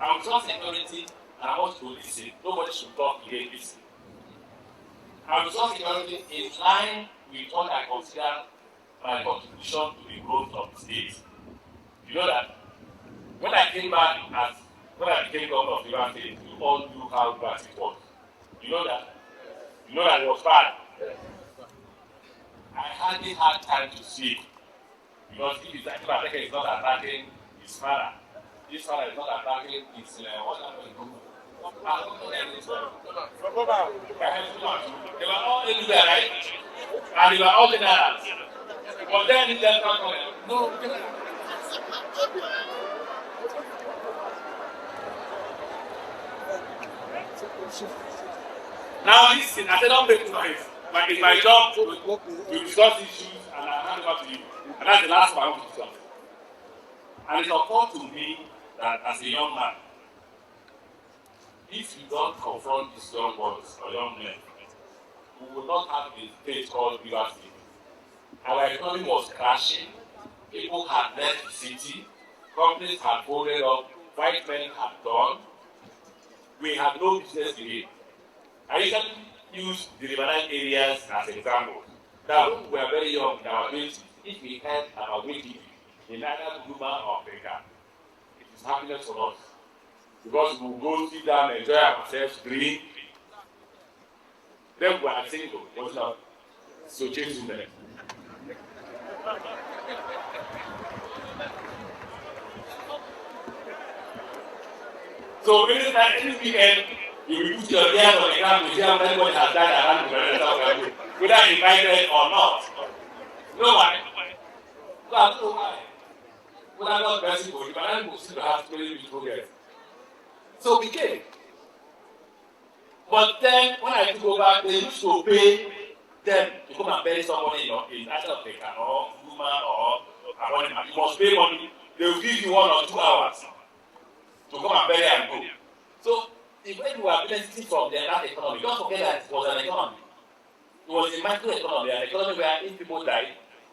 And with security, and I want to listen. Nobody should talk again, listen. And with security is line with what I consider my contribution to the growth of the state. You know that when I came back when I became governor of Rivers State, you all knew how bad it was. You know that? You know that it was bad. I hardly had time to sleep because if Akpoti is not attacking his father, his father is not attacking his what happened? They were all everywhere, right? And they were all generals. But then he just come no. Now listen, I said don't make noise. It's my job to discuss issues and I hand over to you. And that's the last one I want to discuss. And it occurred to me that as a young man, if you don't confront these young boys or young men, we will not have a state called Rivers State. Our economy was crashing, people had left the city, companies had folded up, white men had gone, we had no business again. I usually use the riverine areas as examples. Now, when we were very young in our 20s, if we heard about Wiki in either Guma or Africa, it is happiness for us. Because we will go sit down and enjoy ourselves, drink. Then we are single, what's up? So change in there. So any weekend, you will put your ear on the ground to see how anybody has died around the family, whether invited or not. No why? God, no why? Whether not blessing for you, but I will still have to really progress. So we came. But then when I took over, they used to pay them to come and bury somebody in Africa or Guma or Abonima. You must pay money. They will give you 1 or 2 hours to come and bury and go. So if when you are benefiting from that economy, don't forget that it was an economy. It was a micro economy, an economy where if people die,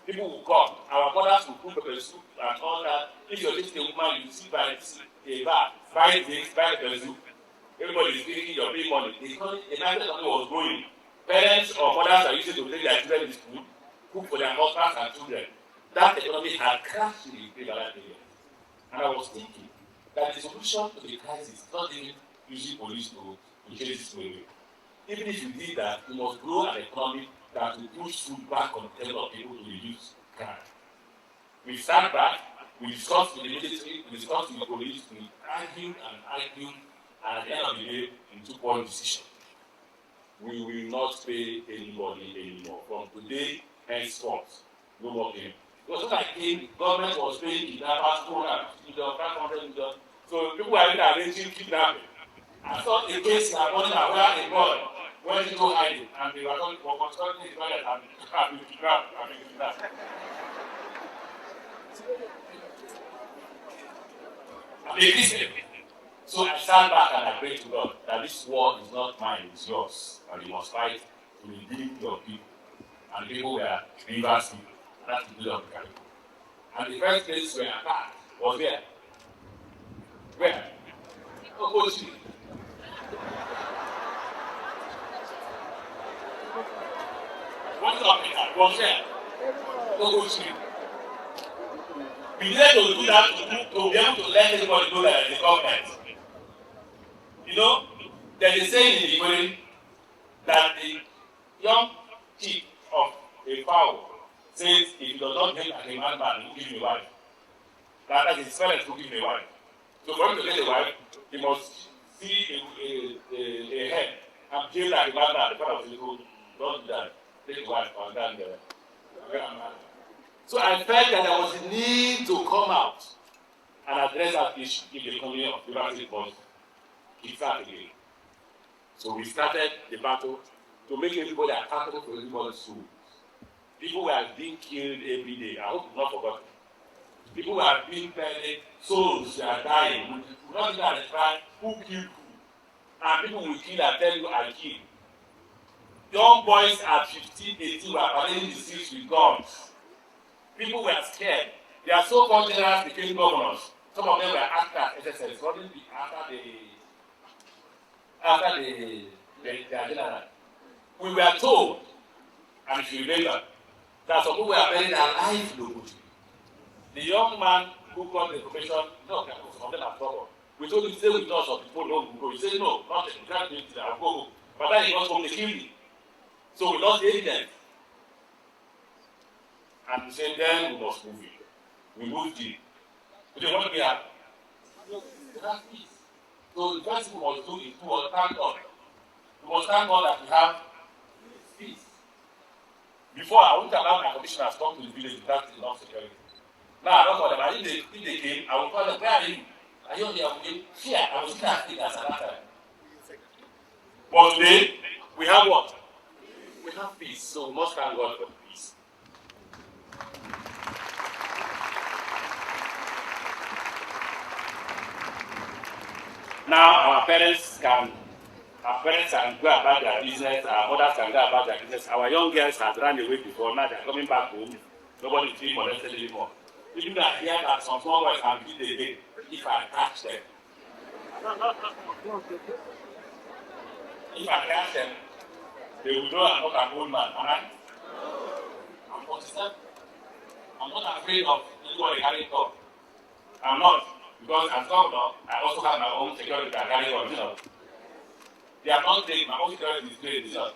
people will come. Our mothers will cook pepper soup and all that. If you're just a woman, you sit by a bar, buy drinks, buy pepper soup. Everybody is drinking, you're paying money. The micro economy was growing. Parents or mothers are used to take their children to school, cook for their husbands and children. That economy had crashed in the prevalent area. And I was thinking that the solution to the crisis is not even using police to change this way. Even if you did that, you must grow an economy that will push food back on the table of people to reduce crime. We sat back, we discussed with the military, we discussed with the police, we argued, and at the end of the day, we took one decision. We will not pay anybody anymore. From today, henceforth, no more payment. Because when I came, the government was paying kidnappers, 500 million. So people were even arranging kidnapping. I saw a case in Abonima where a boy went into hiding and they were constructing his toilet and been kidnapped. And they listened. So I sat back and I prayed to God that this war is not mine, it's yours. And you must fight to redeem your people. And people were Rivers people. That's the middle of the country. And the first place where I attacked was there. Where? Oko-Jumbo. What was there? Oko-Jumbo. We needed to do that to be able to let everybody know that the government. You know, there is a saying in the Igbo that the young chief of a fowl says if he does not get like a madman, he will give him a wife. That is his parents who give him a wife. So for him to get a wife, he must see a hen and kill like a madman. The father will say, oh, don't do that. Take a wife and then so I felt that there was a need to come out and address that issue in the economy of the Rivers was kicked again. So we started the battle to make everybody accountable for everybody's souls. People were being killed every day. I hope you've not forgotten. People were being buried, souls were dying. We will not even identify who killed who. And people will kill and tell you I killed. Young boys at 15, 18 were parading the streets with guns. People were scared. They are so-called generals became governors. Some of them were acting as SSS, running after the general. We were told, and if you remember, that some people were buried alive locally. The young man who got the information, no, some of them are trouble. We told him, stay with us, or people don't go. He said, no, not you can't do it, I'll go home. But then he got home, they killed him. So we lost the evidence. And we said, then we must move it. We moved it. We didn't want to be happy. That's peace. So the first thing we must do is to thank God. We must thank God that we have peace. Before, I wouldn't allow my commissioners to come to the village without enough security. Now, I don't know them. If they came, I will call them, where are you? Are you here? Fear. I was still asking us at that time. But today, we have what? We have peace. So we must thank God for peace. Now, our parents can go about their business, our mothers can go about their business. Our young girls have run away before, now they're coming back home. Nobody is being molested anymore. Even though I hear that some small boys can beat the day if I catch them. If I catch them, they will know I'm not an old man, am I? I'm 47. I'm not afraid of anybody carrying gun. I'm not. Because as governor, I also have my own security that carry on, you know. They are not taking my own security is great, you know.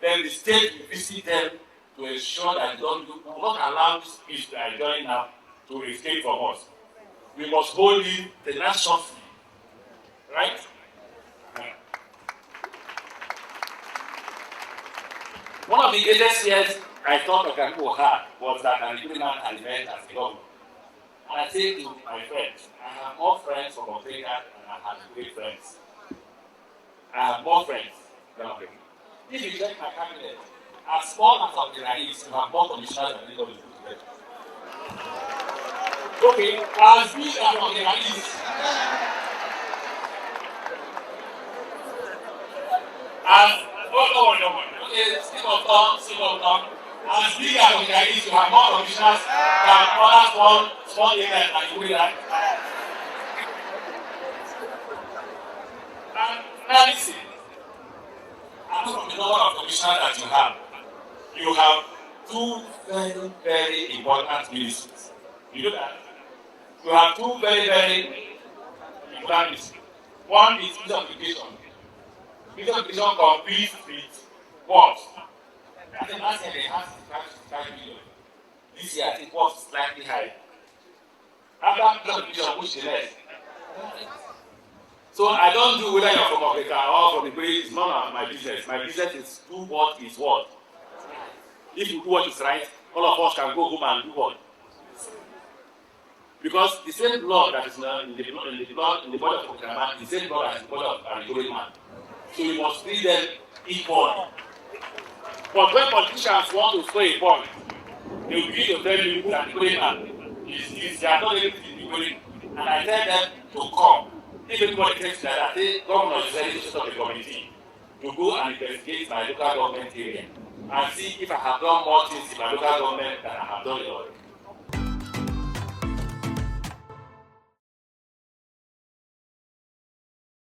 Then the state will visit them to ensure that they will not allow this peace that are enjoying now to escape from us. We must hold it tenaciously. Right? One of the greatest fears I thought of people had was that an criminal had emerged as a governor. And I say to my friends, I have more friends from Africa than I have great friends. I have more friends than Africa. If you check my cabinet, as small as of the Rais, you have more commissioners than anybody put together. Okay, as big as of the Rais, okay, still of tongue. As big as of the Rais, you have more commissioners than other small areas like Kudirat. And now listen, apart from the number of commissioners that you have two very, very important ministries. You know that? You have two very, very important ministries. One is Ministry of Education. Ministry of Education competes with what? I think last year they had 5 million. This year I think was slightly higher. After Ministry of Education, which is less. So I don't do whether you're from Africa or from the Great, it's none of my business. My business is do what is what. If you do what is right, all of us can go home and do what? Because the same blood that is in the body of Okinawa, the same blood as the body of an Igbo man. So we must treat them equal. But when politicians want to score a point, they will begin to tell you that the Igbo man is they are not able to be Igbo. And I tell them to come. If anybody takes that, I say, Governor is ready to set up a committee to go and investigate my local government area and see if I have done more things in my local government than I have done in others.